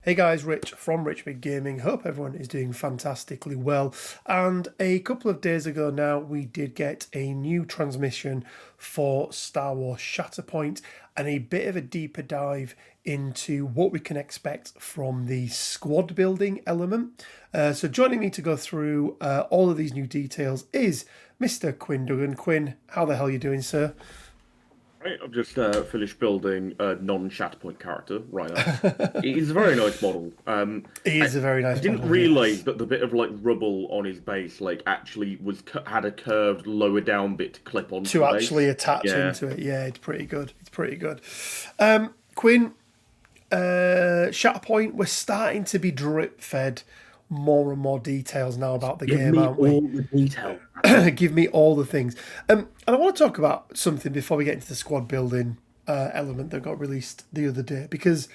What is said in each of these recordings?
Hey guys, Rich from Rich Big Gaming. Hope everyone is doing fantastically well. And a couple of days ago now, we did get a new transmission for Star Wars Shatterpoint and a bit of a deeper dive into what we can expect from the squad building element. So joining me to go through all of these new details is Mr. Quinn Duggan. Quinn, how the hell are you doing, sir? Right, I've just finished building a non-Shatterpoint character, Ryan. He's a very nice model. He is a very I nice didn't model, realise yes. that the bit of like rubble on his base actually had a curved lower down bit to clip onto To the actually base. attach Yeah. into it. Yeah, it's pretty good. It's pretty good. Quinn, Shatterpoint, we're starting to be drip fed more and more details now about the Give game, me aren't we? all the detail. Give me all the things. And I want to talk about something before we get into the squad building element that got released the other day. Because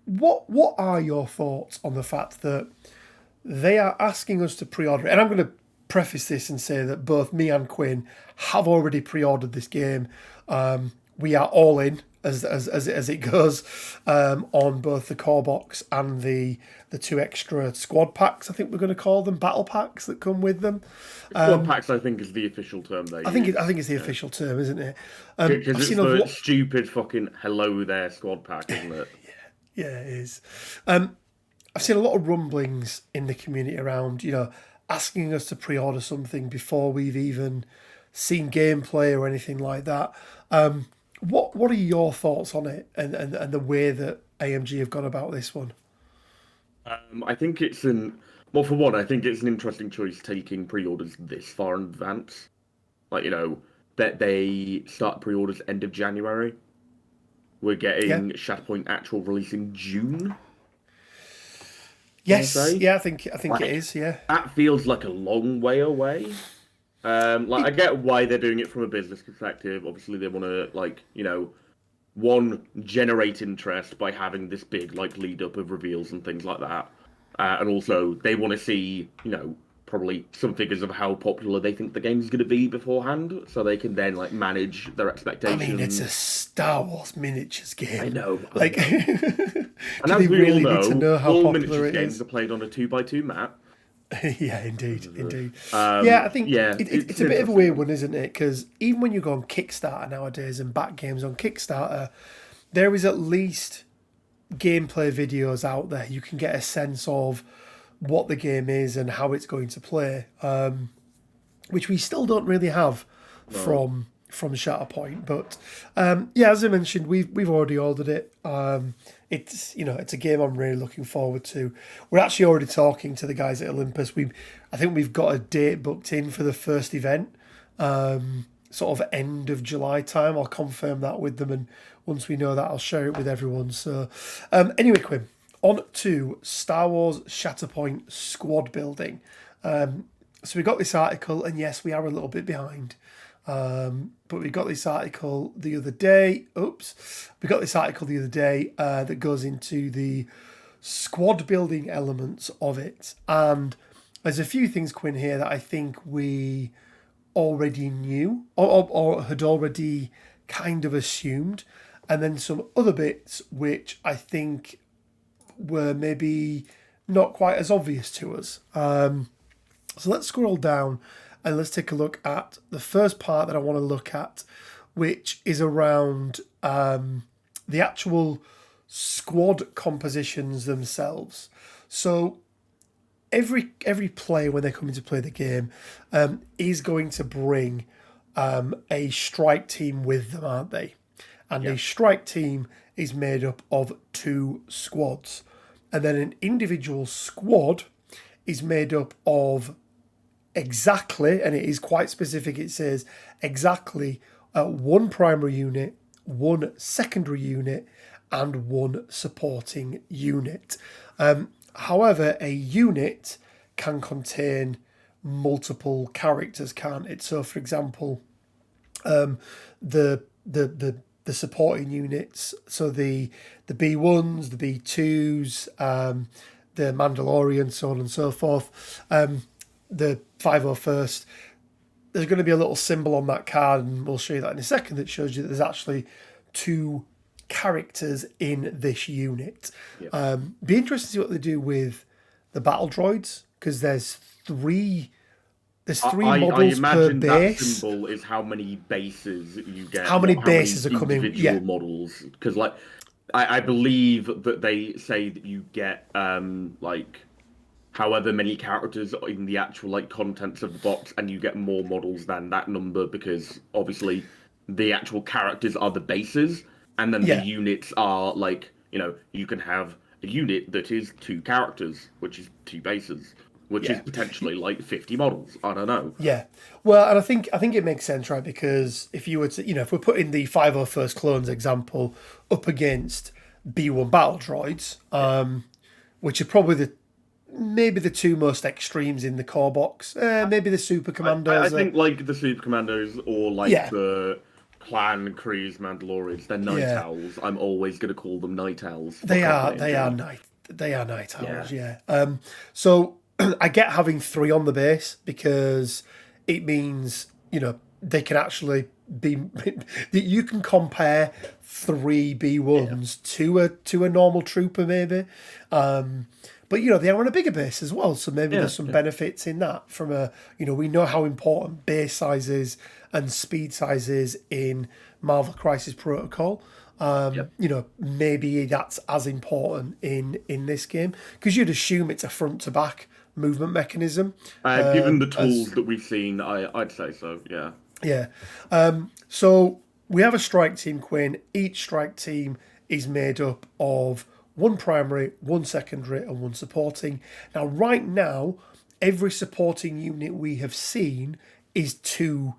what are your thoughts on the fact that they are asking us to pre-order it? And I'm going to preface this and say that both me and Quinn have already pre-ordered this game. We are all in as it goes on both the core box and the two extra squad packs. I think we're going to call them battle packs that come with them. Squad packs, I think, is the official term they use. I think it's the official term, isn't it? Because I've it's seen a the lot. stupid fucking hello there squad pack, isn't it? Yeah, it is. I've seen a lot of rumblings in the community around, asking us to pre-order something before we've even seen gameplay or anything like that. What are your thoughts on it and the way that AMG have gone about this one? I think it's an well, for one, I think it's an interesting choice taking pre-orders this far in advance. That they start pre-orders end of January. We're Yeah. getting Shatterpoint actual release in June, I want to Yes. say. Yeah. I think it Like is. Yeah. that feels like a long way away. I get why they're doing it from a business perspective. Obviously, they want to one generate interest by having this big lead up of reveals and things like that, and also they want to see probably some figures of how popular they think the game is going to be beforehand, so they can then manage their I mean, it's a expectations. Star Wars miniatures I game. know, I Like, know. And do as they we all really need to know, know how all popular miniatures it games is? are played on a 2x2 map. Yeah, indeed. Yeah, I think Yeah, it's it's a an bit of a interesting weird one. one, isn't it? Because even when you go on Kickstarter nowadays and back games on Kickstarter, there is at least gameplay videos out there. You can get a sense of what the game is and how it's going to play, which we still don't really have No. from Shatterpoint. But yeah, as I mentioned, we've already ordered it. It's a game I'm really looking forward to. We're actually already talking to the guys at Olympus. I think we've got a date booked in for the first event, sort of end of July time. I'll confirm that with them, and once we know that, I'll share it with everyone. So, anyway, Quinn, on to Star Wars Shatterpoint squad building. So we got this article, and yes, we are a little bit behind. But we got this article the other day. We got this article the other day that goes into the squad building elements of it. And there's a few things, Quinn, here that I think we already knew or had already kind of assumed. And then some other bits which I think were maybe not quite as obvious to us. So let's scroll down and let's take a look at the first part that I want to look at, which is around the actual squad compositions themselves. So every player, when they come in to play the game, is going to bring a strike team with them, aren't they? And Yeah. a strike team is made up of two squads. And then an individual squad is made up of exactly, and it is quite specific, it says exactly one primary unit, one secondary unit, and one supporting unit. However, a unit can contain multiple characters, can't it? So, for example, the the supporting units, so the B1s, the B2s, the Mandalorian, so on and so forth, the 501st. There's going to be a little symbol on that card, and we'll show you that in a second, that shows you that there's actually two characters in this unit. Yeah. Be interested to see what they do with the battle droids, because there's three models I per imagine base. that symbol is how many bases you get. How many not bases are coming? individual Yeah. models. Because like, I believe that they say that you get like however many characters in the actual like contents of the box, and you get more models than that number, because obviously the actual characters are the bases, and then the Yeah. units are like, you can have a unit that is 2 characters, which is 2 bases, which is Yeah. potentially like 50 models. I don't know. Yeah, well, and I think it makes sense, right? Because if you were to, if we're putting the 501st clones example up against B1 battle droids, which are probably maybe the 2 most extremes in the core box, maybe the super commandos. I think like the Super Commandos, or like Yeah. the Clan Kryze Mandalorians, they're night Yeah. owls. I'm always going to call them night owls. They Fuck are off, they Ninja. are night owls. Yeah. So I get having 3 on the base, because it means they can actually be that you can compare 3 B1s to a normal trooper maybe, but they are on a bigger base as well, so maybe there's some benefits in that. From we know how important base sizes and speed sizes in Marvel Crisis Protocol. Maybe that's as important in this game, because you'd assume it's a front to back movement mechanism. Given the tools that we've seen, I'd say so. Yeah. Yeah. So we have a strike team, Quinn. Each strike team is made up of 1 primary, 1 secondary, and 1 supporting. Now, right now, every supporting unit we have seen is two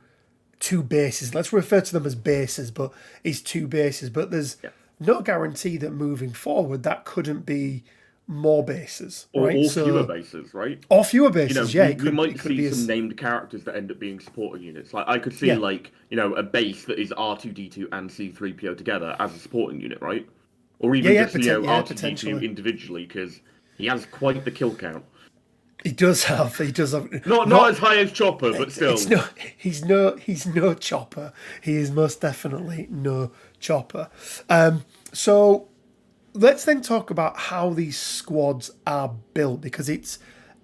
bases. Let's refer to them as bases, but is 2 bases. But there's no guarantee that moving forward that couldn't be more bases, right? Or fewer bases, right? Or fewer bases, yeah. We might see some named characters that end up being supporting units. Like I could see a base that is R2D2 and C3PO together as a supporting unit, right? Or even just R2D2 individually, because he has quite the kill count. He does have. Not as high as Chopper, but still. He's no Chopper. He is most definitely no Chopper. So let's then talk about how these squads are built, because it's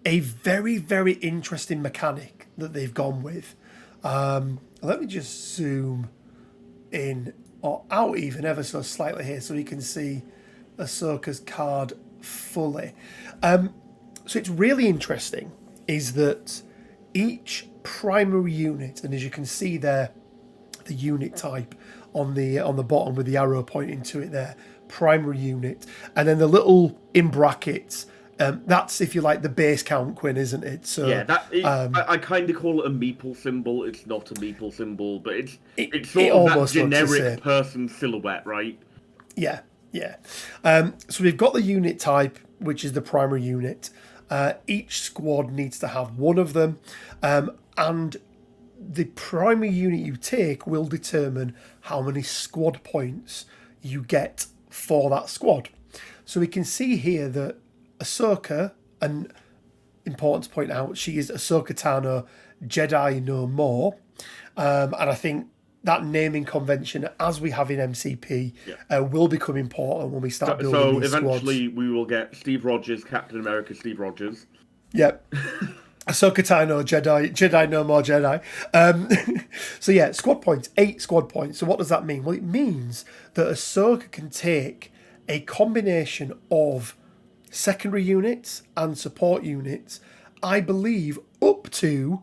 a very, very interesting mechanic that they've gone with. Let me just zoom in or out even ever so slightly here, so you can see Ahsoka's card fully. So it's really interesting is that each primary unit, and as you can see there, the unit type on the bottom with the arrow pointing to it there, primary unit, and then the little in brackets, that's, if you like, the base count, Quinn, isn't it? So yeah, I kind of call it a meeple symbol. It's not a meeple symbol, but it's sort of that generic person silhouette, right? Yeah. So we've got the unit type, which is the primary unit. Each squad needs to have 1 of them, and the primary unit you take will determine how many squad points you get for that squad. So we can see here that Ahsoka, and important to point out, she is Ahsoka Tano, Jedi No More, and I think that naming convention, as we have in MCP, will become important when we start building these squads. So eventually we will get Steve Rogers, Captain America Steve Rogers. Yep. Ahsoka Tano, Jedi No More Jedi. So yeah, squad points, 8 squad points. So what does that mean? Well, it means that Ahsoka can take a combination of secondary units and support units, I believe, up to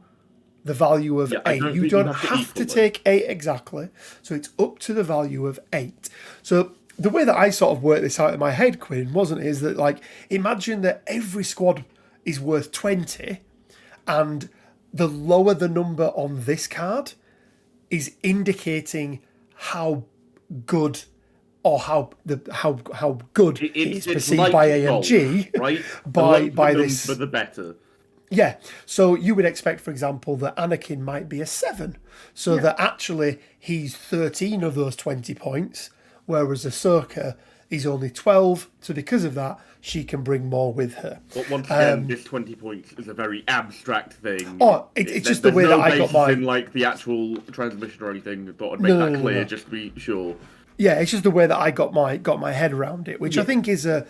the value of 8. You don't have to take 8 exactly. So it's up to the value of 8. So the way that I sort of worked this out in my head, Quinn, is that, like, imagine that every squad is worth 20, and the lower the number on this card is indicating how good, or how good it is perceived like by AMG, gold, right? by this. But the better. Yeah, so you would expect, for example, that Anakin might be a 7, so that actually he's 13 of those 20 points, whereas Ahsoka is only 12. So because of that, she can bring more with her. But once again, this 20 points is a very abstract thing. Oh, it's just the way that I got mine. In like the actual transmission or anything. I thought I'd make that clear, just to be sure. Yeah, it's just the way that I got my head around it, which I think is a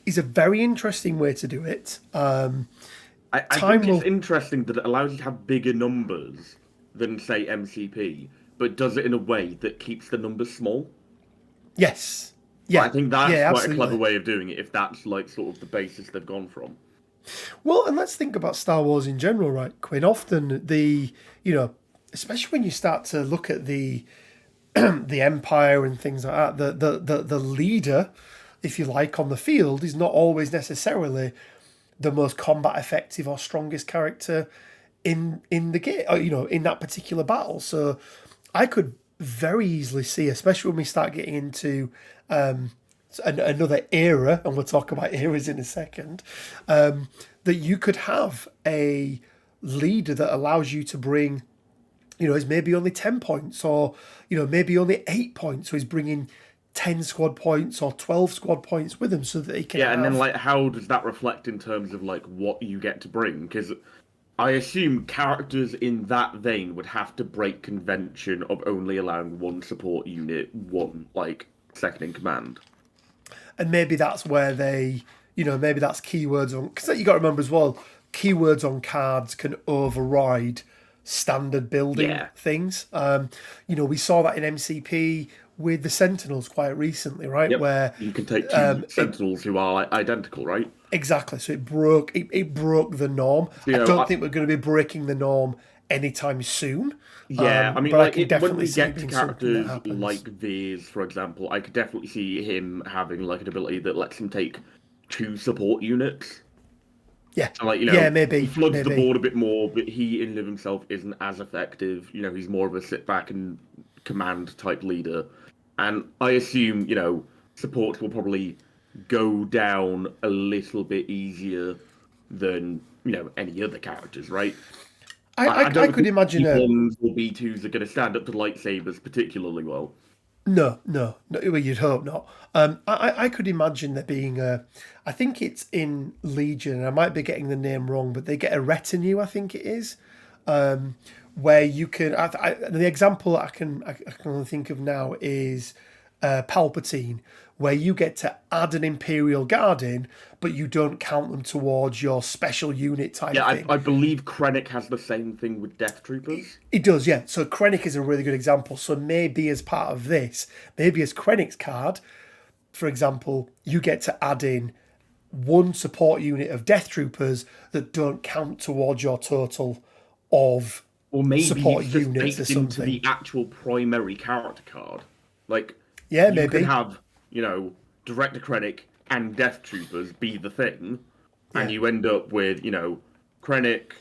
very interesting way to do it. I Time think it's will, interesting that it allows you to have bigger numbers than, say, MCP, but does it in a way that keeps the numbers small. yes, I yeah, think that's yeah, quite a clever absolutely. way of doing it, if that's like sort of the basis they've gone from. Well, and let's think about Star Wars in general, right, Quinn? Often especially when you start to look at the Empire and things like that, the leader, if you like, on the field is not always necessarily the most combat effective or strongest character in the game, or, in that particular battle. So I could very easily see, especially when we start getting into another era, and we'll talk about eras in a second, that you could have a leader that allows you to bring, is maybe only 10 points, or, maybe only 8 points. So he's bringing 10 squad points or 12 squad points with him so that he can Yeah, and then have. like how does that reflect in terms of like what you get to bring? Because I assume characters in that vein would have to break convention of only allowing one support unit, one like second in command. And maybe that's where maybe that's keywords on, because you got to remember as well, keywords on cards can override standard building Yeah. things. We saw that in MCP with the Sentinels quite recently, right? Yep. Where You can take two it sentinels who are like, identical, right? exactly, so it broke the norm. So, I don't think we're going to be breaking the norm anytime soon. yeah, I mean, But I like can when definitely we see it get to being something that characters happens. like Veers, for example, I could definitely see him having like an ability that lets him take two support units. Yeah, So, like, yeah, he maybe, floods the maybe. board a bit more, but he in and of himself isn't as effective. He's more of a sit back and command type leader. And I assume, support will probably go down a little bit easier than, any other characters, right? I I don't could think imagine B1s or B2s are going to stand up to lightsabers particularly well. no. Well, you'd hope not. I could imagine there being a. I think it's in Legion, and I might be getting the name wrong, but they get a retinue. I think it is, where you can. The example I can only think of now is Palpatine, where you get to add an Imperial Guard in, but you don't count them towards your special unit type Yeah, thing. I believe Krennic has the same thing with Death Troopers. It does, yeah. So Krennic is a really good example. So maybe as part of this, maybe as Krennic's card, for example, you get to add in one support unit of Death Troopers that don't count towards your total of Or maybe support it's just units or baked into something. the actual primary character card. Like, Yeah, you could maybe. have, Director Krennic and Death Troopers be the thing, and Yeah. you end up with, Krennic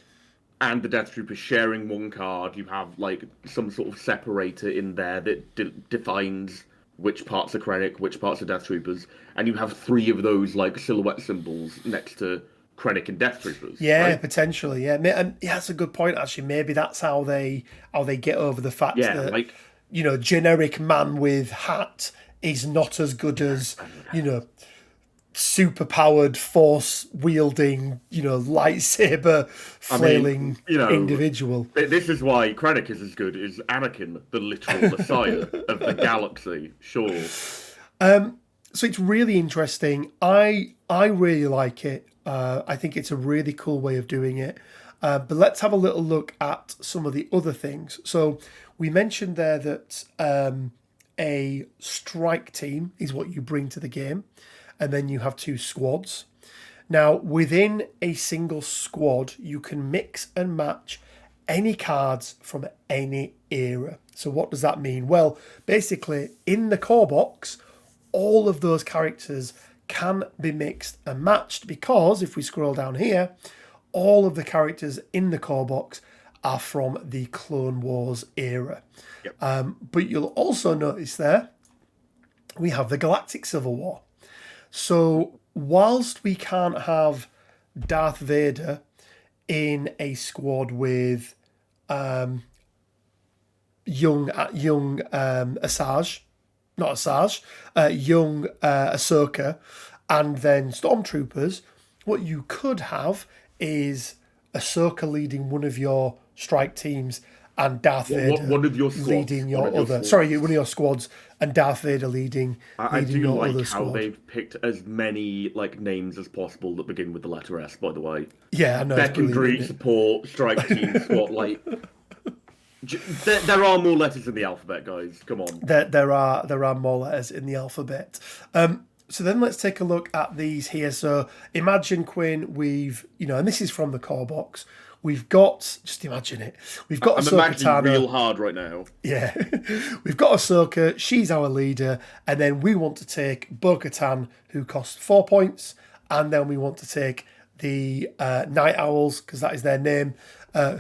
and the Death Troopers sharing one card. You have, like, some sort of separator in there that defines which parts are Krennic, which parts are Death Troopers, and you have three of those, like, silhouette symbols next to Krennic and Death Troopers, Yeah, right? potentially. Yeah, and yeah, that's a good point. Actually, maybe that's how they get over the fact Yeah, that like, generic man with hat is not as good as super powered force wielding lightsaber I mean, flailing individual. this is why Krennic is as good as Anakin, the literal messiah of the galaxy. Sure. So it's really interesting. I really like it. I think it's a really cool way of doing it. But let's have a little look at some of the other things. So we mentioned there that a strike team is what you bring to the game, and then you have two squads. Now, within a single squad, you can mix and match any cards from any era. So what does that mean? Well, basically, in the core box, all of those characters can be mixed and matched, because if we scroll down here, all of the characters in the core box are from the Clone Wars era. Yep. But you'll also notice there we have the Galactic Civil War. So whilst we can't have Darth Vader in a squad with young Asajj, not Asajj, young Ahsoka, and then Stormtroopers, what you could have is Ahsoka leading one of your strike teams and Darth Vader one of your squads. leading your One of your other. squads. Sorry, one of your squads, and Darth Vader leading I do your like other how squad. they've picked as many like names as possible that begin with the letter S. By the way, Yeah, I know. It's brilliant, secondary isn't it? support, strike team, squad. Like there are more letters in the alphabet, guys. Come on. There are more letters in the alphabet. So then let's take a look at these here. So imagine, Quinn, we've, and this is from the core box. We've got, just imagine it. We've got I'm Ahsoka imagining Tano. real hard right now. Yeah. We've got Ahsoka. She's our leader. And then we want to take Bo-Katan, who costs 4 points. And then we want to take the Night Owls, because that is their name,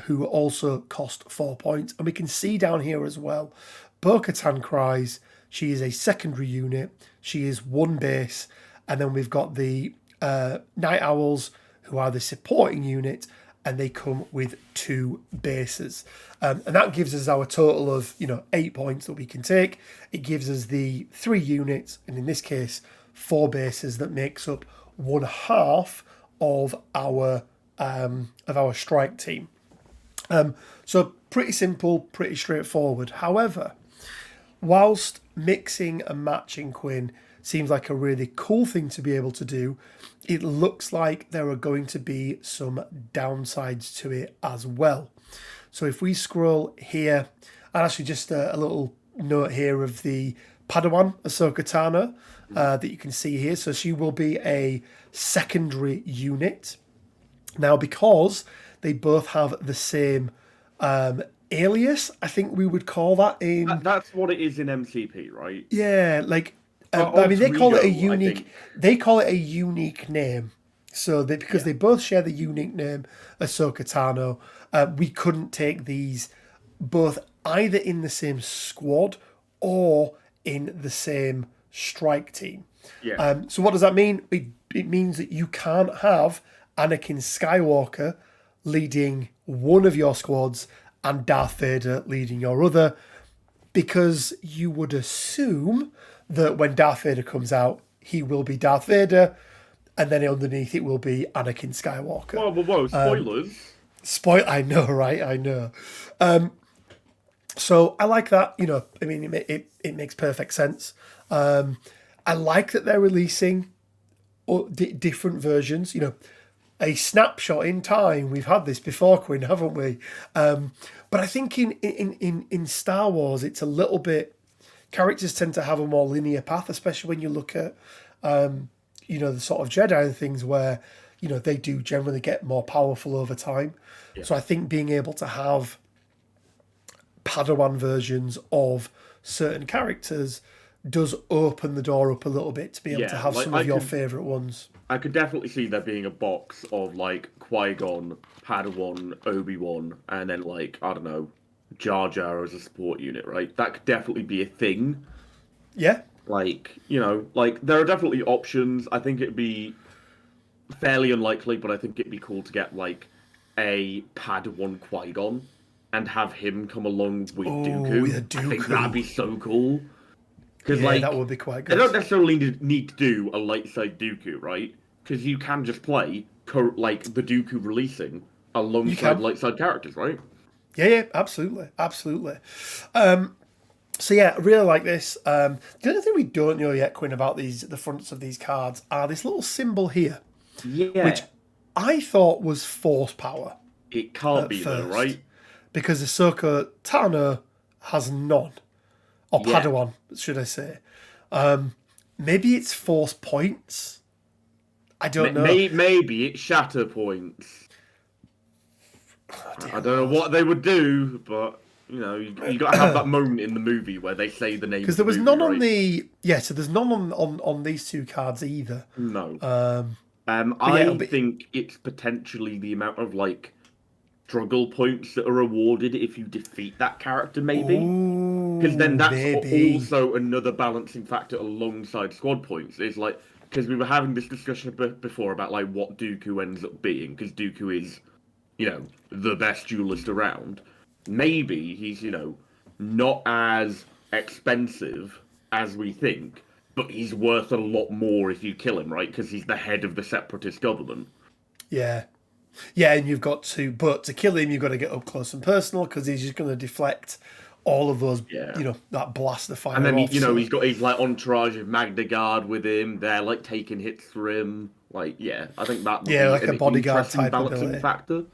who also cost 4 points. And we can see down here as well, Bo-Katan Kryze. She is a secondary unit. She is 1 base. And then we've got the Night Owls, who are the supporting unit, and they come with 2 bases. And that gives us our total of, 8 points that we can take. It gives us the 3 units, and in this case, 4 bases that makes up 1/2 of our strike team. So pretty simple, pretty straightforward. However, whilst mixing and matching, Quinn, seems like a really cool thing to be able to do, it looks like there are going to be some downsides to it as well. So if we scroll here, and actually just a little note here of the Padawan Ahsoka Tano that you can see here. So she will be a secondary unit. Now, because they both have the same alias, I think we would call that in... That's what it is in MCP, right? Yeah, like... I mean, they call it a unique. They call it a unique name. So because they both share the unique name, Ahsoka Tano, we couldn't take these both either in the same squad or in the same strike team. Yeah. So what does that mean? It means that you can't have Anakin Skywalker leading one of your squads and Darth Vader leading your other, because you would assume that when Darth Vader comes out, he will be Darth Vader, and then underneath it will be Anakin Skywalker. Whoa, spoilers. I know, right? I know. So I like that. I mean, it makes perfect sense. I like that they're releasing different versions. A snapshot in time. We've had this before, Quinn, haven't we? But I think in Star Wars, it's a little bit... Characters tend to have a more linear path, especially when you look at, the sort of Jedi and things where, they do generally get more powerful over time. Yeah. So I think being able to have Padawan versions of certain characters does open the door up a little bit to be able to have some of your favourite ones. I could definitely see there being a box of, like, Qui-Gon, Padawan, Obi-Wan, and then, like, I don't know, Jar Jar as a support unit, right? That could definitely be a thing. Yeah. Like, there are definitely options. I think it'd be fairly unlikely, but I think it'd be cool to get, like, a Padawan Qui-Gon and have him come along with Dooku. Yeah, Dooku. I think that'd be so cool. Because that would be quite good. They don't necessarily need to do a light side Dooku, right? Because you can just play, like, the Dooku releasing alongside light side characters, right? Yeah, absolutely. So yeah, I really like this. The only thing we don't know yet, Quinn, about the fronts of these cards are this little symbol here, which I thought was force power. It can't be though, right? Because Ahsoka Tano has none, or Padawan, should I say? Maybe it's force points. I don't know. Maybe it's Shatterpoint. I don't know what they would do, but you got to have that moment in the movie where they say the name. Because there was none on the so there's none on these 2 cards either. No. I think it's potentially the amount of like struggle points that are awarded if you defeat that character, maybe. Because then that's also another balancing factor alongside squad points. It's like, because we were having this discussion before about like what Dooku ends up being, because Dooku is, the best duelist around. Maybe he's, not as expensive as we think, but he's worth a lot more if you kill him, right? Because he's the head of the separatist government. Yeah. Yeah, and you've got to, but to kill him, you've got to get up close and personal because he's just going to deflect all of those, Yeah. that blast of fire And then off. he's got his like entourage of Magna Guard with him. They're like taking hits for him. Like, yeah, I think that would Yeah, be like a an bodyguard interesting type balancing ability. factor.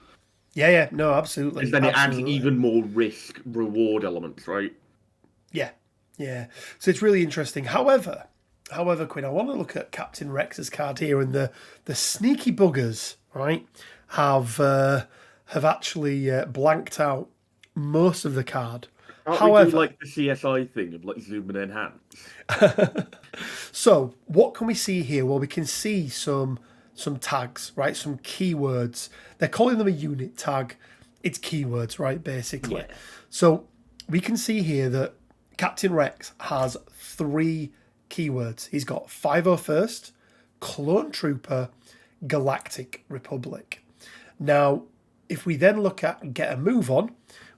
Yeah, no, Because absolutely, then it adds absolutely. even more risk reward elements, right? Yeah, yeah. So it's really interesting. However, Quinn, I want to look at Captain Rex's card here, and the sneaky buggers, right, have actually blanked out most of the card. Can't we do However, like the CSI thing of like zoom and enhance? so what can we see here? Well, we can see some tags, right? Some keywords. They're calling them a unit tag. It's keywords, right? Basically. Yeah. So we can see here that Captain Rex has 3 keywords. He's got 501st, Clone Trooper, Galactic Republic. Now, if we then look at Get a Move On,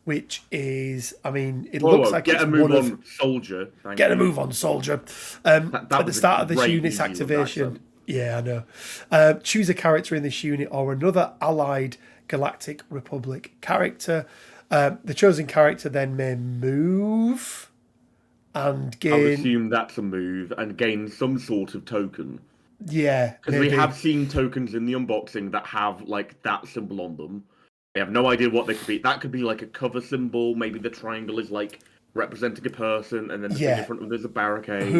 which is, I mean, it looks like Get it's a move one of on, soldier. Get a Move On, Soldier. At the was a start of this great unit's use of activation, accent. yeah, I know. Choose a character in this unit or another allied Galactic Republic character. The chosen character then may move and I would gain. assume that's a move and gain some sort of token. Yeah, Because we maybe. have seen tokens in the unboxing that have like that symbol on them. I have no idea what they could be. That could be like a cover symbol. Maybe the triangle is like representing a person, and then the thing in front of there's a barricade.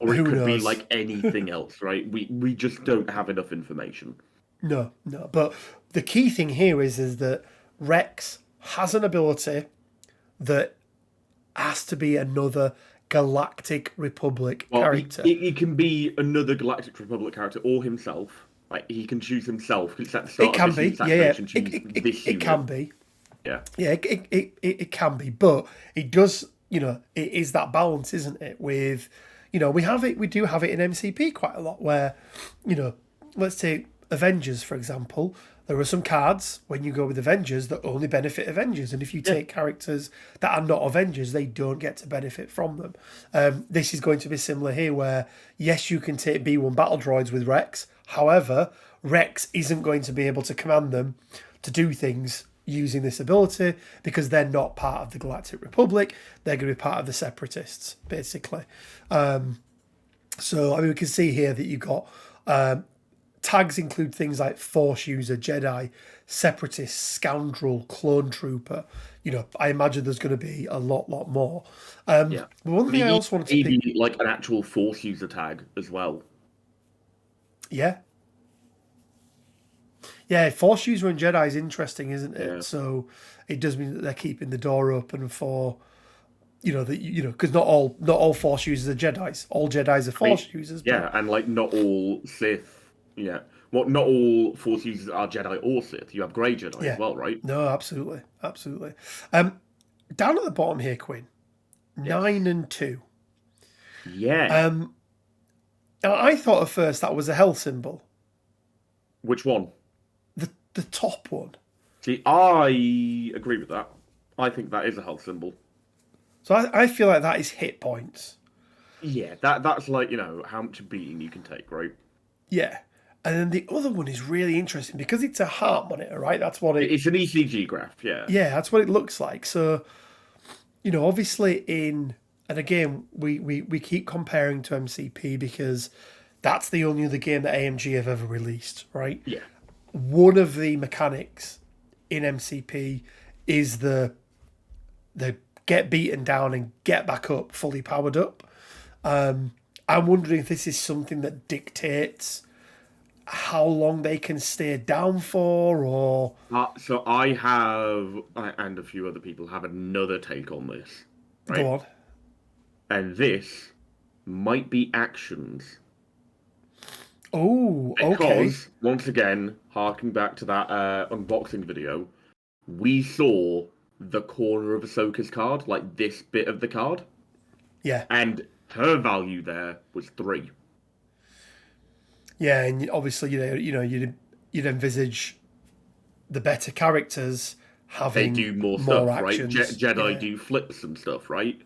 Or it who could be knows? like anything else, right? We just don't have enough information. No. But the key thing here is that Rex has an ability that has to be another Galactic Republic Well, character. he can be another Galactic Republic character or himself. Like he can choose himself because it's at the start It can of be, this yeah. activation. Choose this It unit. can be. Yeah. Yeah, it can be, but it does, it is that balance, isn't it? With, we do have it in MCP quite a lot where, let's take Avengers, for example. There are some cards when you go with Avengers that only benefit Avengers, and if you take characters that are not Avengers, they don't get to benefit from them. This is going to be similar here where, yes, you can take B1 battle droids with Rex. However, Rex isn't going to be able to command them to do things using this ability because they're not part of the Galactic Republic. They're going to be part of the Separatists, basically. So, I mean, we can see here that you've got tags include things like Force User, Jedi, Separatist, Scoundrel, Clone Trooper. I imagine there's going to be a lot more. Yeah. But one thing I also wanted to maybe pick... like an actual Force user tag as well. Yeah. Yeah, Force User and Jedi is interesting, isn't it? Yeah. So it does mean that they're keeping the door open for, because not all Force users are Jedis. All Jedis are Force users. Yeah, and like not all Sith. Yeah. Well, not all Force users are Jedi or Sith. You have Grey Jedi as well, right? No, absolutely. Down at the bottom here, Quinn, 9 and 2. Yeah. Now, I thought at first that was a hell symbol. Which one? The top one. See, I agree with that. I think that is a health symbol. So I feel like that is hit points. Yeah, that's like, how much beating you can take, right? Yeah. And then the other one is really interesting because it's a heart monitor, right? That's what it's an ECG graph, yeah. Yeah, that's what it looks like. So, obviously and again, we keep comparing to MCP because that's the only other game that AMG have ever released, right? Yeah. One of the mechanics in MCP is the get beaten down and get back up fully powered up. I'm wondering if this is something that dictates how long they can stay down for, or... So I have, and a few other people have another take on this. Right? Go on. And this might be actions. Oh, okay. Because, once again, harking back to that unboxing video, we saw the corner of Ahsoka's card, like this bit of the card. Yeah. And her value there was 3. Yeah, and obviously, you'd envisage the better characters having they do more stuff, actions. right? Jedi do flips and stuff, right?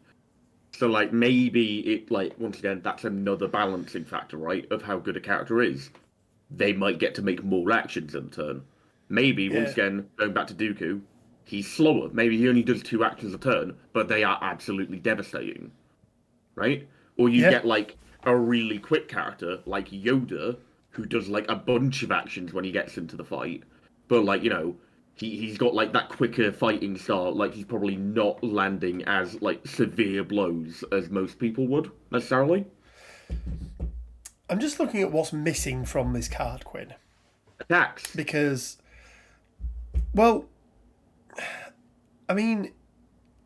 So, like, maybe it, like, once again, that's another balancing factor, right? Of how good a character is. They might get to make more actions in turn. Maybe, once Yeah. again, going back to Dooku, he's slower. Maybe he only does 2 actions a turn, but they are absolutely devastating, right? Or you Yeah. get like a really quick character like Yoda, who does like a bunch of actions when he gets into the fight, but like he's got like that quicker fighting style. Like he's probably not landing as like severe blows as most people would necessarily. I'm just looking at what's missing from this card, Quinn, Attacks. because, well, I mean,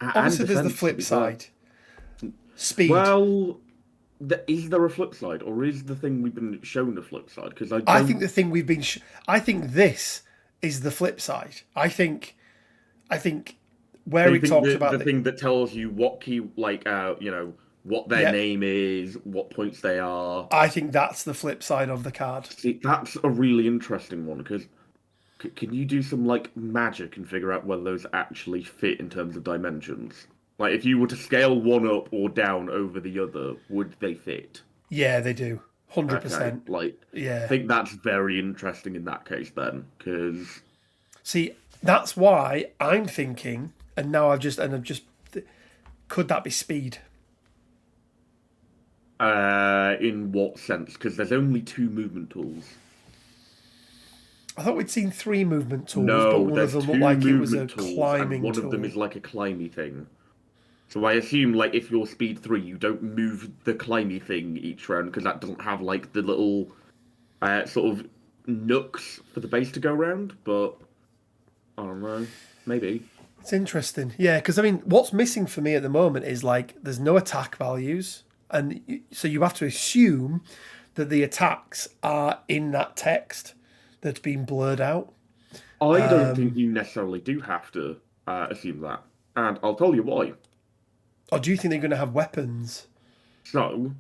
And obviously there's the defense, to flip be fair. side, speed. Well, is there a flip side, or is the thing we've been shown the flip side? Because I I think don't. the thing we've been, I think this is the flip side. I think So where you it think talks the about the, thing that tells you what key, like, what their yeah, name is, what points they are. I think that's the flip side of the card. See, that's a really interesting one because can you do some like magic and figure out whether those actually fit in terms of dimensions? Like, if you were to scale one up or down over the other, would they fit? Yeah, they do, Okay, 100%. like, I Yeah. think that's very interesting in that case then, because See, that's why I'm thinking, and now I've just, could that be speed? in what sense? Because there's only two movement tools. I thought we'd seen three movement tools, but No, one of there's them looked two like it was a movement tools, and climbing one of them tool. is like a climby thing. So I assume, like, if you're speed 3, you don't move the climby thing each round because that doesn't have like the little sort of nooks for the base to go round. But I don't know, maybe. It's interesting. Yeah, because I mean, what's missing for me at the moment is like there's no attack values, and so you have to assume that the attacks are in that text that's been blurred out. I don't think you necessarily do have to assume that, and I'll tell you why. Or do you think they're going to have weapons? So,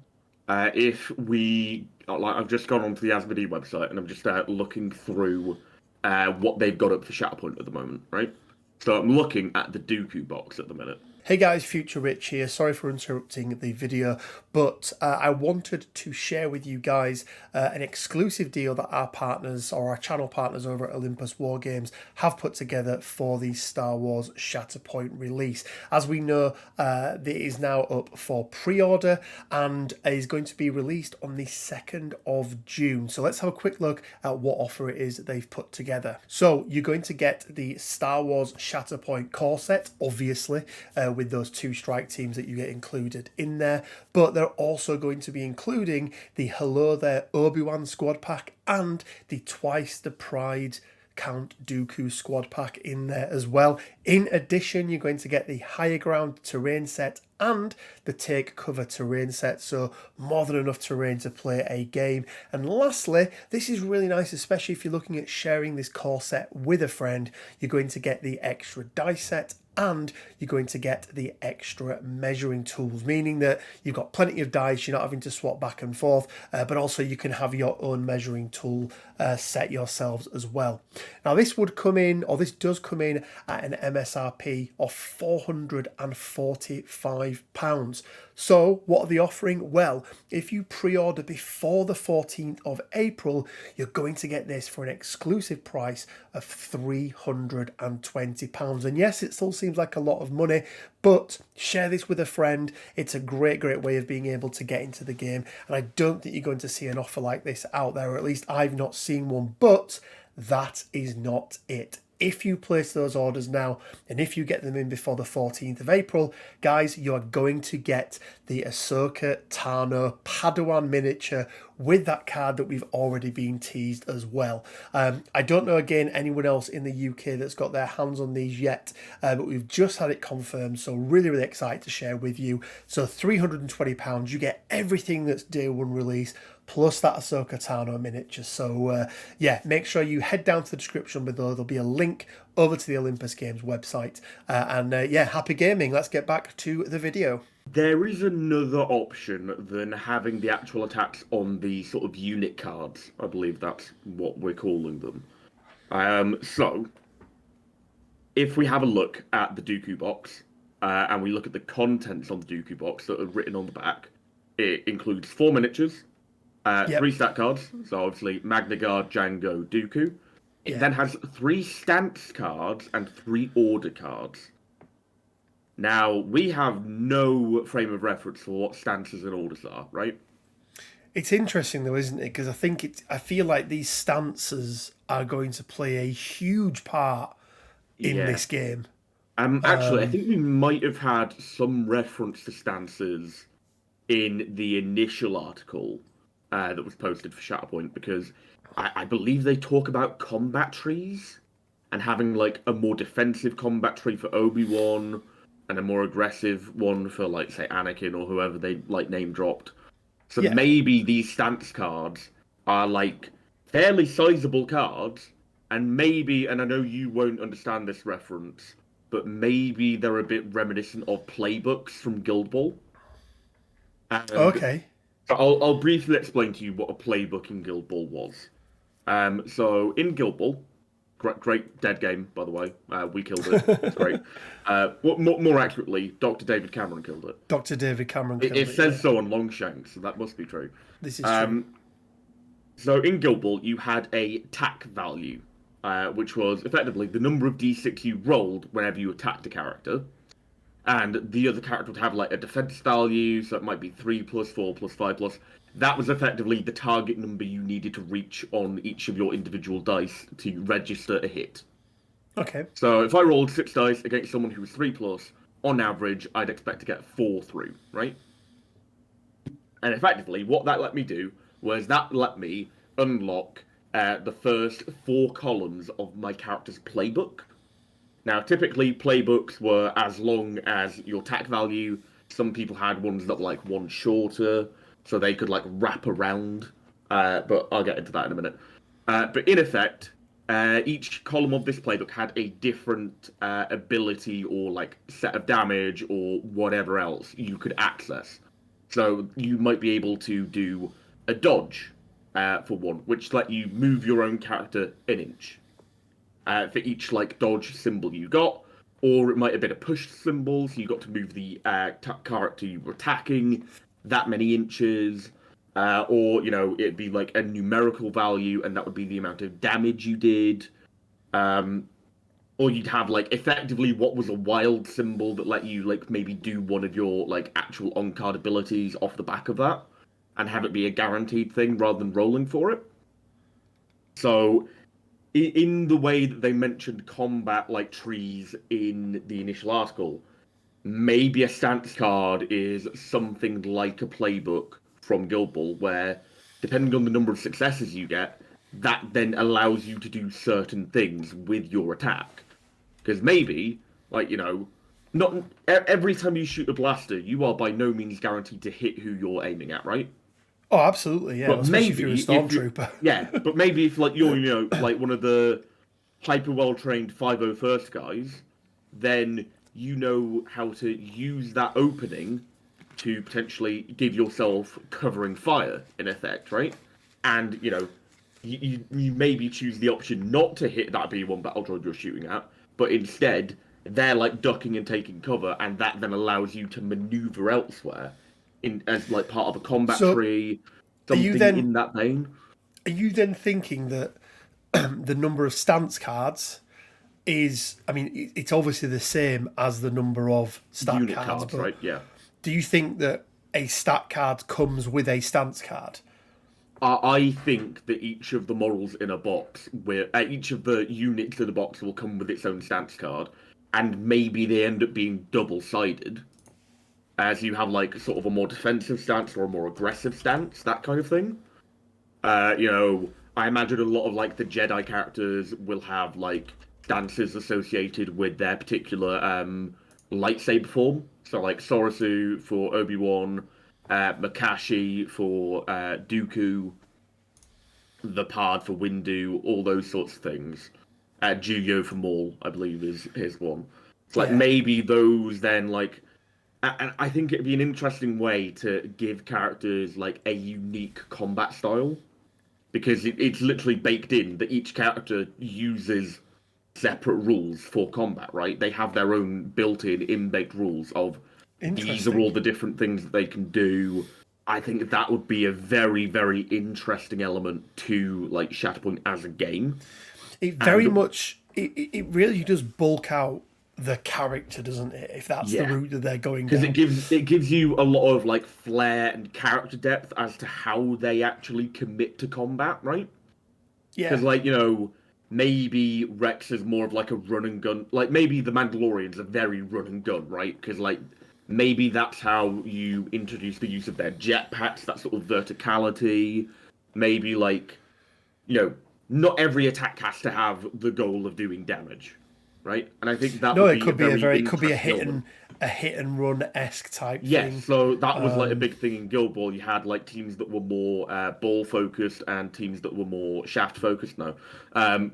if we like, I've just gone onto the Asmodee website and I'm just looking through what they've got up for Shatterpoint at the moment, right? So I'm looking at the Dooku box at the minute. Hey guys, Future Rich here. Sorry for interrupting the video, but I wanted to share with you guys an exclusive deal that our partners or our channel partners over at Olympus Wargames have put together for the Star Wars Shatterpoint release. As we know, it is now up for pre-order and is going to be released on the 2nd of June. So let's have a quick look at what offer it is that they've put together. So you're going to get the Star Wars Shatterpoint core set, obviously, with those 2 strike teams that you get included in there, but they're also going to be including the Hello There Obi-Wan squad pack and the Twice the Pride Count Dooku squad pack in there as well. In addition, you're going to get the Higher Ground terrain set and the Take Cover terrain set, so more than enough terrain to play a game. And lastly, this is really nice, especially if you're looking at sharing this core set with a friend. You're going to get the extra dice set and you're going to get the extra measuring tools, meaning that you've got plenty of dice, you're not having to swap back and forth, but also you can have your own measuring tool set yourselves as well. Now this would come in, or this does come in at an MSRP of £445. So what are they offering? Well, if you pre-order before the 14th of April, you're going to get this for an exclusive price of £320. And yes, it still seems like a lot of money, but share this with a friend. It's a great way of being able to get into the game. And I don't think you're going to see an offer like this out there, or at least I've not seen one, but that is not it. If you place those orders now and if you get them in before the 14th of April, guys, you are going to get the Ahsoka Tano Padawan miniature with that card that we've already been teased as well. I don't know, again, anyone else in the UK that's got their hands on these yet, but we've just had it confirmed, so really excited to share with you. So £320, you get everything that's day one release, plus that Ahsoka Tano miniature. So yeah, make sure you head down to the description below. There'll be a link over to the Olympus Games website. Yeah, happy gaming. Let's get back to the video. There is another option than having the actual attacks on the sort of unit cards. I believe that's what we're calling them. So, if we have a look at the Dooku box, and we look at the contents on the Dooku box that are written on the back, it includes 4 miniatures, Yep. 3 stat cards, so obviously Magna Guard, Django, Dooku, It then has 3 stance cards and 3 order cards. Now, we have no frame of reference for what stances and orders are, right? It's interesting though, isn't it? Because I feel like these stances are going to play a huge part in this game. Actually, I think we might have had some reference to stances in the initial article that was posted for Shatterpoint, because I believe they talk about combat trees and having like a more defensive combat tree for Obi-Wan and a more aggressive one for, like, say, Anakin or whoever they like name dropped. So maybe these stance cards are like fairly sizable cards, and maybe, and I know you won't understand this reference, but maybe they're a bit reminiscent of playbooks from Guild Ball. And Okay. so I'll briefly explain to you what a playbook in Guild Ball was. So in Guild Ball, great dead game, by the way. We killed it. It's great. More accurately, Dr. David Cameron killed it. Dr. David Cameron killed it. It says so on Longshanks, so that must be true. This is true. So in Guild Ball, you had a TAC value, which was effectively the number of d6 you rolled whenever you attacked a character. And the other character would have like a defense value, so it might be 3+, 4+, 5+. That was effectively the target number you needed to reach on each of your individual dice to register a hit. Okay. So if I rolled 6 dice against someone who was 3+, on average, I'd expect to get 4 through, right? And effectively, what that let me do was that let me unlock the first 4 columns of my character's playbook. Now, typically, playbooks were as long as your TAC value. Some people had ones that were like one shorter, so they could like wrap around. But I'll get into that in a minute. But in effect, each column of this playbook had a different ability or like set of damage or whatever else you could access. So you might be able to do a dodge for one, which let you move your own character an inch. For each like dodge symbol you got, or it might have been a push symbol, so you got to move the character you were attacking that many inches, or it'd be like a numerical value, and that would be the amount of damage you did, or you'd have like effectively what was a wild symbol that let you like maybe do one of your like actual on-card abilities off the back of that, and have it be a guaranteed thing rather than rolling for it. So in the way that they mentioned combat like trees in the initial article, maybe a stance card is something like a playbook from Guild Ball, where depending on the number of successes you get, that then allows you to do certain things with your attack. Because maybe, like, not every time you shoot a blaster, you are by no means guaranteed to hit who you're aiming at, right? Oh, absolutely, yeah. But especially maybe if you're a stormtrooper. Yeah, but maybe if like you're like one of the hyper well trained 501st guys, then you know how to use that opening to potentially give yourself covering fire in effect, right? And you maybe choose the option not to hit that B1 battle droid you're shooting at, but instead they're like ducking and taking cover, and that then allows you to maneuver elsewhere as like part of a combat tree, something in that vein. Are you then thinking that the number of stance cards is, I mean, it's obviously the same as the number of stat unit cards, but right? Yeah. do you think that a stat card comes with a stance card? I think that each of the models in a box, each of the units in a box will come with its own stance card, and maybe they end up being double-sided, as you have like sort of a more defensive stance or a more aggressive stance, that kind of thing. I imagine a lot of like the Jedi characters will have like stances associated with their particular lightsaber form. So like Sorasu for Obi-Wan, Makashi for Dooku, the Pard for Windu, all those sorts of things. Juyo for Maul, I believe, is his one. It's like maybe those then like. And I think it'd be an interesting way to give characters like a unique combat style, because it's literally baked in that each character uses separate rules for combat, right? They have their own built-in, in-baked rules of these are all the different things that they can do. I think that would be a very, very interesting element to like Shatterpoint as a game. It very much, it really does bulk out the character, doesn't it? If that's the Yeah, route that they're going because down. it gives you a lot of like flair and character depth as to how they actually commit to combat, right? Because Yeah. like maybe Rex is more of like a run and gun, like maybe the Mandalorians are very run and gun, right? Because like maybe that's how you introduce the use of their jetpacks, that sort of verticality. Maybe like you know, not every attack has to have the goal of doing damage, right? And I think that No, would it be a could be very it could be interesting element. a hit and run esque type Yes, thing. so that was like a big thing in Guild Ball. You had like teams that were more ball focused and teams that were more shaft focused. No,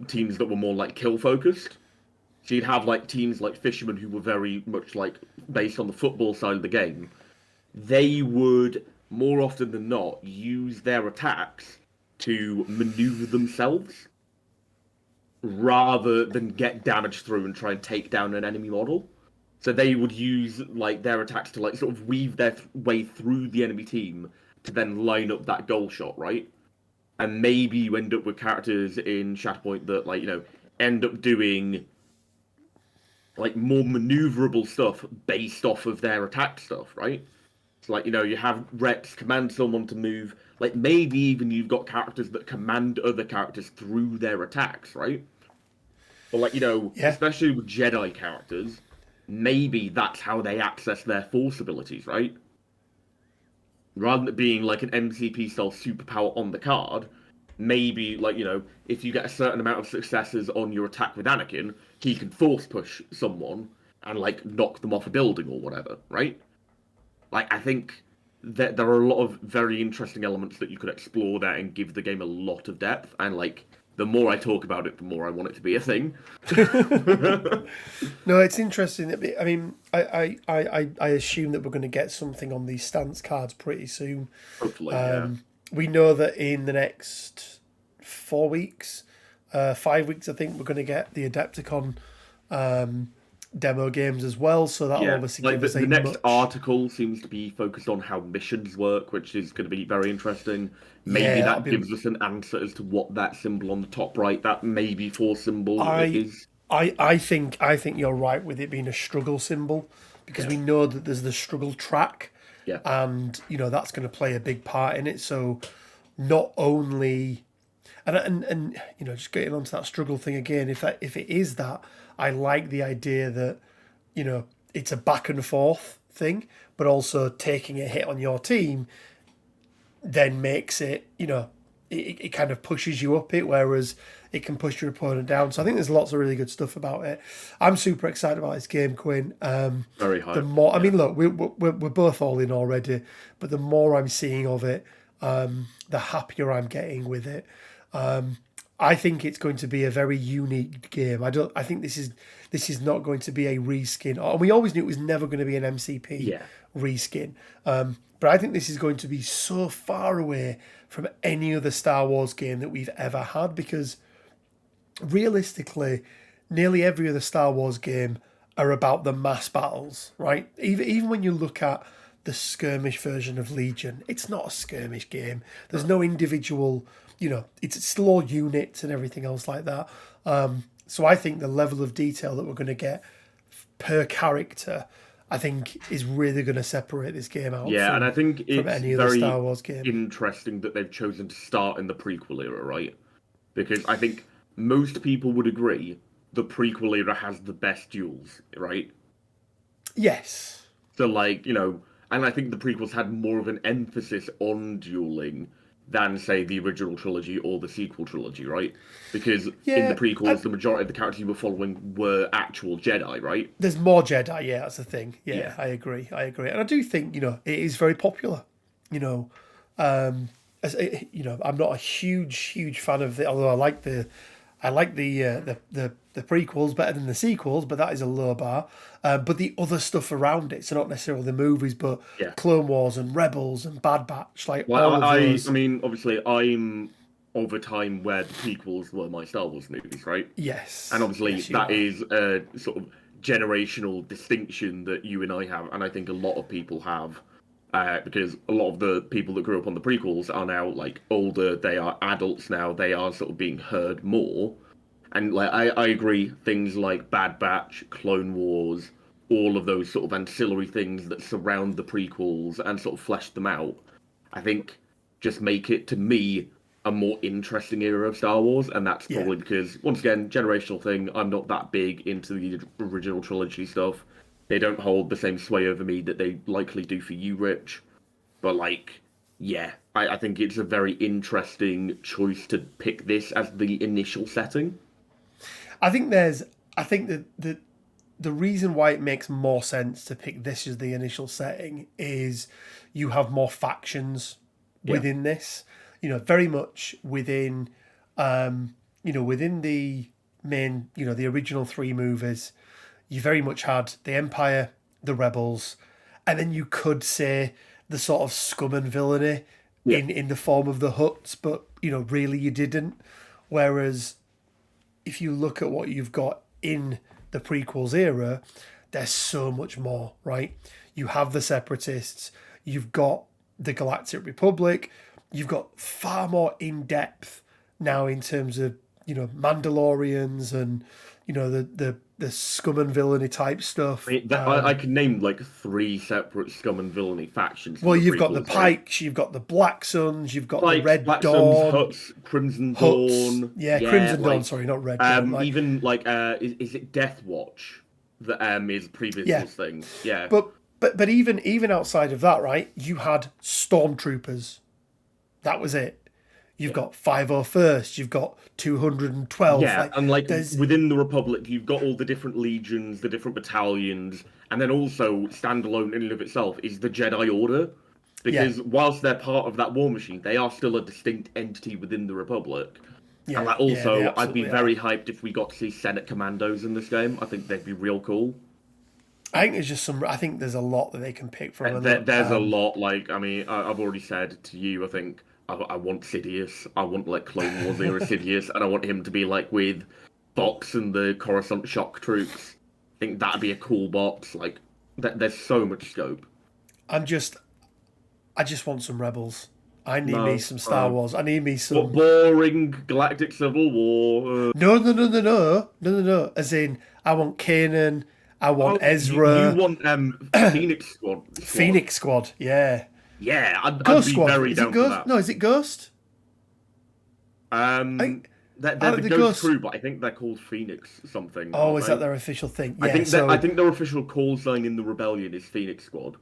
teams that were more like kill focused. So you'd have like teams like Fishermen who were very much like based on the football side of the game. They would more often than not use their attacks to maneuver themselves rather than get damage through and try and take down an enemy model. So they would use like their attacks to like sort of weave their way through the enemy team to then line up that goal shot, right? And maybe you end up with characters in Shatterpoint that like end up doing like more maneuverable stuff based off of their attack stuff, right? So like you have Rex command someone to move. Like maybe even you've got characters that command other characters through their attacks, right? But like Yeah. especially with Jedi characters, maybe that's how they access their Force abilities, right? Rather than it being like an MCP style superpower on the card, maybe like if you get a certain amount of successes on your attack with Anakin, he can Force push someone and like knock them off a building or whatever, right? Like I think that there are a lot of very interesting elements that you could explore there and give the game a lot of depth. And like the more I talk about it, the more I want it to be a thing. No, it's interesting. I mean, I assume that we're going to get something on these stance cards pretty soon. Hopefully, yeah. We know that in the next 4 weeks, 5 weeks, I think we're going to get the Adepticon demo games as well. So that'll Yeah, obviously like give us the a next much. article seems to be focused on how missions work, which is going to be very interesting. Maybe Yeah, that'll that be. gives us an answer as to what that symbol on the top right, that maybe Force symbol I is. I think you're right with it being a struggle symbol because we Yes. know that there's the struggle track, Yeah. and that's going to play a big part in it. So not only and just getting onto that struggle thing again, if it is that, I like the idea that it's a back and forth thing, but also taking a hit on your team then makes it, it kind of pushes you up it, whereas it can push your opponent down. So I think there's lots of really good stuff about it. I'm super excited about this game, Quinn. Very The hyped. more, I Yeah. mean, look, we're both all in already, but the more I'm seeing of it, the happier I'm getting with it. I think it's going to be a very unique game. I think this is not going to be a reskin. And we always knew it was never going to be an MCP Yeah. reskin. But I think this is going to be so far away from any other Star Wars game that we've ever had, because realistically, nearly every other Star Wars game are about the mass battles, right? Even when you look at the skirmish version of Legion, it's not a skirmish game. There's no individual, it's still all units and everything else like that. So I think the level of detail that we're going to get per character, I think, is really going to separate this game out Yeah, and I think from it's any other Star very Wars game. interesting that they've chosen to start in the prequel era, right? Because I think most people would agree the prequel era has the best duels, right? Yes. So like, and I think the prequels had more of an emphasis on dueling than say the original trilogy or the sequel trilogy, right? Because in the Yeah. prequels, the majority of the characters you were following were actual Jedi, right? There's more Jedi, yeah, that's the thing. Yeah. Yeah, I agree. And I do think, it is very popular. You know, I'm not a huge fan of it, although I like the prequels better than the sequels, but that is a low bar. But the other stuff around it, so not necessarily the movies, but Yeah. Clone Wars and Rebels and Bad Batch, like Well, all of I those. mean, obviously, I'm of a time where the prequels were my Star Wars movies, right? And Yes, obviously, yes, you that are. is a sort of generational distinction that you and I have, and I think a lot of people have, because a lot of the people that grew up on the prequels are now like older. They are adults now. They are sort of being heard more. And like I agree, things like Bad Batch, Clone Wars, all of those sort of ancillary things that surround the prequels and sort of flesh them out, I think just make it to me a more interesting era of Star Wars, and that's Yeah. probably because once again, generational thing, I'm not that big into the original trilogy stuff. They don't hold the same sway over me that they likely do for you, Rich. But like, yeah, I think it's a very interesting choice to pick this as the initial setting. I think there's. I think that the reason why it makes more sense to pick this as the initial setting is you have more factions Yeah. within this. You know, very much within. Within the main. The original three movies, you very much had the Empire, the Rebels, and then you could say the sort of scum and villainy Yeah. in the form of the Hutts, but really you didn't. Whereas if you look at what you've got in the prequels era, there's so much more, right? You have the Separatists, you've got the Galactic Republic, you've got far more in depth now in terms of Mandalorians and the scum and villainy type stuff. I mean, I could name like three separate scum and villainy factions. Well, from you've got the prequels, right? Pikes, you've got the Black Suns, you've got the Like Red Black Suns, Dawn, Huts, Crimson Huts, Dawn. yeah, Yeah, Crimson Dawn. like, Sorry, not Red Dawn. Like, even like is it Death Watch that is previous Yeah. thing? Yeah. but even outside of that, right? You had stormtroopers. That was it. You've got 501st. You've got 212. Yeah, and like there's within the Republic, you've got all the different legions, the different battalions, and then also standalone in and of itself is the Jedi Order. Because whilst they're part of that war machine, they are still a distinct entity within the Republic. yeah, And like yeah, they also, I'd be absolutely very are. hyped if we got to see Senate Commandos in this game. I think they'd be real cool. I think there's just some. I think there's a lot that they can pick from. And There's a lot. Like, I mean, I've already said to you, I think I want Sidious. I want like Clone Wars era Sidious, and I want him to be like with Fox and the Coruscant shock troops. I think that'd be a cool box. Like, there's so much scope. I just want some rebels. I need No, me some Star Wars. I need me What some. boring galactic civil war? No. As in, I want Kanan. I want Ezra. You want Phoenix Squad? Phoenix Squad. Yeah. Yeah, I'd Ghost be Squad. very Is down it for Ghost? that. No, is it Ghost? They're out of the the Ghost Ghost- Crew, but I think they're called Phoenix something. Oh, aren't is they? that their official thing? Yeah. I think their official call sign in the rebellion is Phoenix Squad.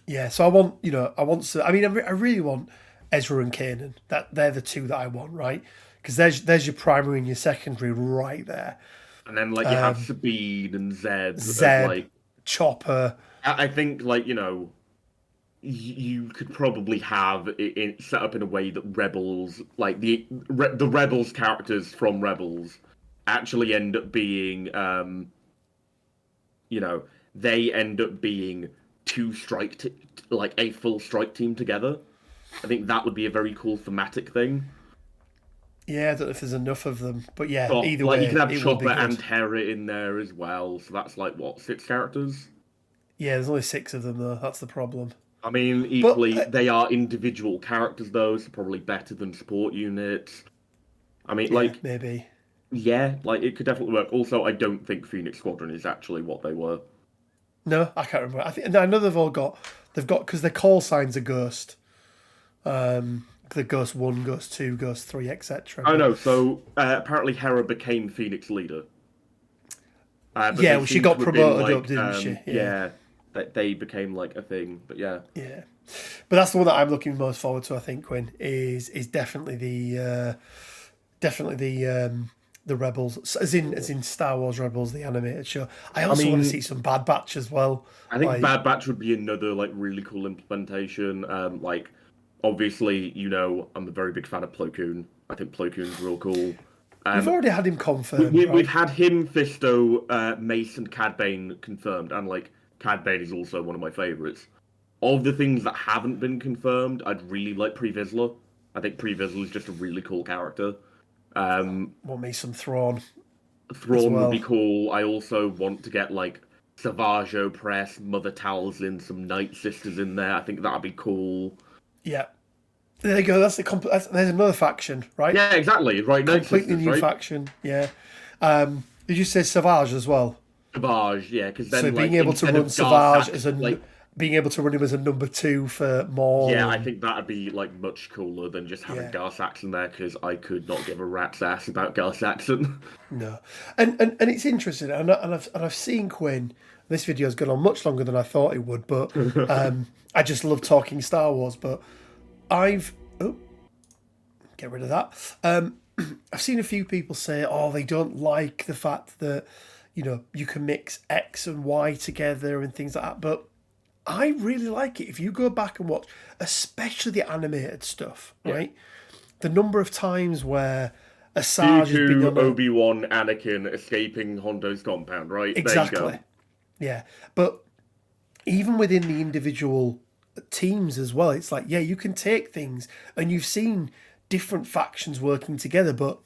Yeah, so I want, I mean, I really want Ezra and Kanan. They're the two that I want, right? Because there's your primary and your secondary right there. And then like you have Sabine and Zeb. Zeb, Like Chopper. I think like you could probably have it set up in a way that Rebels like the Rebels characters from Rebels actually end up being they end up being like a full strike team together. I think that would be a very cool thematic thing. Yeah, I don't know if there's enough of them, but yeah, So, either like way, you can have it will be Chopper good. and Hera in there as well. So that's like what, 6 characters? Yeah, there's only 6 of them though. That's the problem. I mean, equally, they are individual characters though, so probably better than support units. I mean, Yeah, like, maybe. yeah, like it could definitely work. Also, I don't think Phoenix Squadron is actually what they were. No, I can't remember. I know they've got because their call signs are Ghost. The Ghost 1, Ghost 2, Ghost 3, etc. Oh no, so apparently Hera became Phoenix leader. But Yeah, they well, she seem got to have been, promoted like, up, didn't she? Yeah, that they became like a thing. But yeah. Yeah, but that's the one that I'm looking most forward to. I think Quinn is definitely the Rebels, as in Star Wars Rebels, the animated show. I also want to see some Bad Batch as well. I think Like, Bad Batch would be another like really cool implementation. Like obviously, I'm a very big fan of Plo Koon. I think Plo Koon's real cool. we've already had him confirmed. We've right? had him, Fisto, Mace, and Cad Bane confirmed, and like Cad Bane is also one of my favorites. Of the things that haven't been confirmed, I'd really like Pre Vizsla. I think Pre Vizsla is just a really cool character. Want me some Thrawn. Thrawn well. would be cool. I also want to get like Savage Opress, Mother Talzin, some Night Sisters in there. I think that'd be cool. Yeah, there you go. There's another faction, right? Yeah, exactly. Right, Night Completely Sisters, new right? faction. Yeah, Did you say Savage as well? Savage, yeah, because then So like being able to instead run of Savage Garsax, as a like being able to run him as a number 2 for Maul. yeah, I and- think that'd be like much cooler than just having yeah. Garsax in there because I could not give a rat's ass about Garsaxon. No, and it's interesting, and I've seen Quinn. This video's gone on much longer than I thought it would, but I just love talking Star Wars. But I've get rid of that. I've seen a few people say, oh, they don't like the fact that you can mix X and Y together and things like that, but I really like it. If you go back and watch, especially the animated stuff, right? The number of times where Asajj has been Dooku, on a, Obi-Wan, Anakin escaping Hondo's compound, right? exactly, There you go. yeah. But even within the individual teams as well, it's like, yeah, you can take things, and you've seen different factions working together. But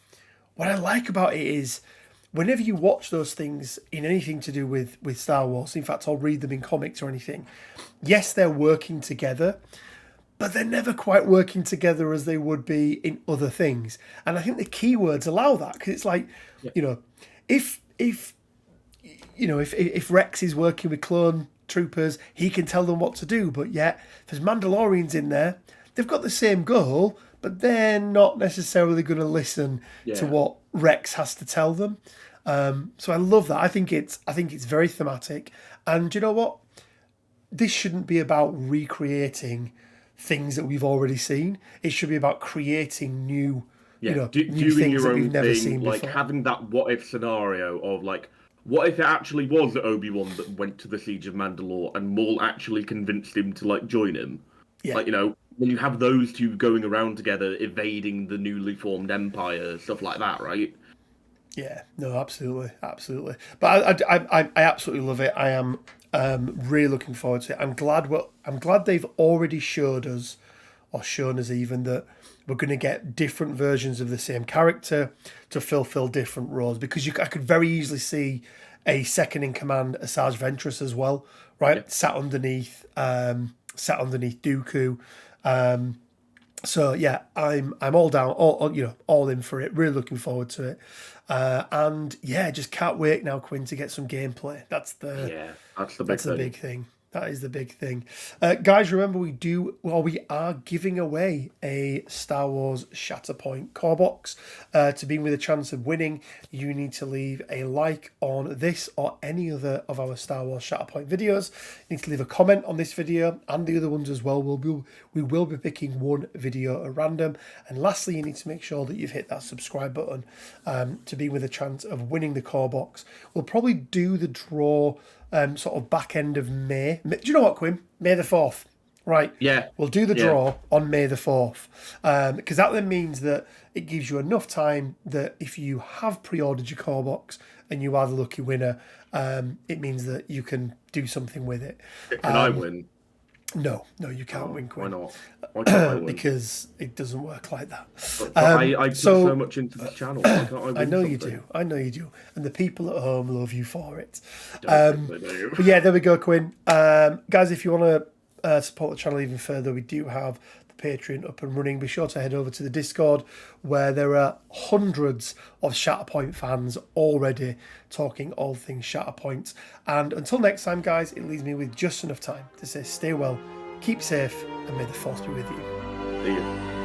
what I like about it is, whenever you watch those things in anything to do with Star Wars, in fact, I'll read them in comics or anything, yes, they're working together, but they're never quite working together as they would be in other things. And I think the keywords allow that, because it's like, if Rex is working with clone troopers, he can tell them what to do. But yet, if there's Mandalorians in there, they've got the same goal, but they're not necessarily going to listen to what Rex has to tell them. So I love that. I think it's very thematic. And you know what? This shouldn't be about recreating things that we've already seen. It should be about creating new, new doing things your that own we've never thing, seen like before. having that what if scenario of like, what if it actually was Obi-Wan that went to the Siege of Mandalore and Maul actually convinced him to like join him? Yeah. Like, when you have those two going around together, evading the newly formed empire, stuff like that, right? Yeah, no, absolutely, absolutely. But I absolutely love it. I am really looking forward to it. I'm glad they've already showed us, or shown us even, that we're going to get different versions of the same character to fulfill different roles. Because I could very easily see a second in command Asajj Ventress as well, right? Yeah. Sat underneath Dooku. So yeah, I'm all down, all in for it. Really looking forward to it, and yeah, just can't wait now, Quinn, to get some gameplay. That's the big thing. That is the big thing. Guys, remember we are giving away a Star Wars Shatterpoint core box. To be with a chance of winning, you need to leave a like on this or any other of our Star Wars Shatterpoint videos. You need to leave a comment on this video and the other ones as well. We will be picking one video at random. And lastly, you need to make sure that you've hit that subscribe button to be with a chance of winning the core box. We'll probably do the draw sort of back end of May. Do you know what, Quinn? May the 4th. Right. Yeah. We'll do the draw on May the 4th. Because that then means that it gives you enough time that if you have pre-ordered your core box and you are the lucky winner, it means that you can do something with it. Can I win? No, you can't win, Quinn. Why not? Why can't I win? Because it doesn't work like that. But I put so much into this channel. Why can't I win I know something? you do. I know you do. And the people at home love you for it. Don't think they do. But yeah, there we go, Quinn. Guys, if you want to support the channel even further, we do have the Patreon up and running. Be sure to head over to the Discord, where there are hundreds of Shatterpoint fans already talking all things Shatterpoint. And until next time, guys, it leaves me with just enough time to say stay well, keep safe, and may the Force be with you. See you.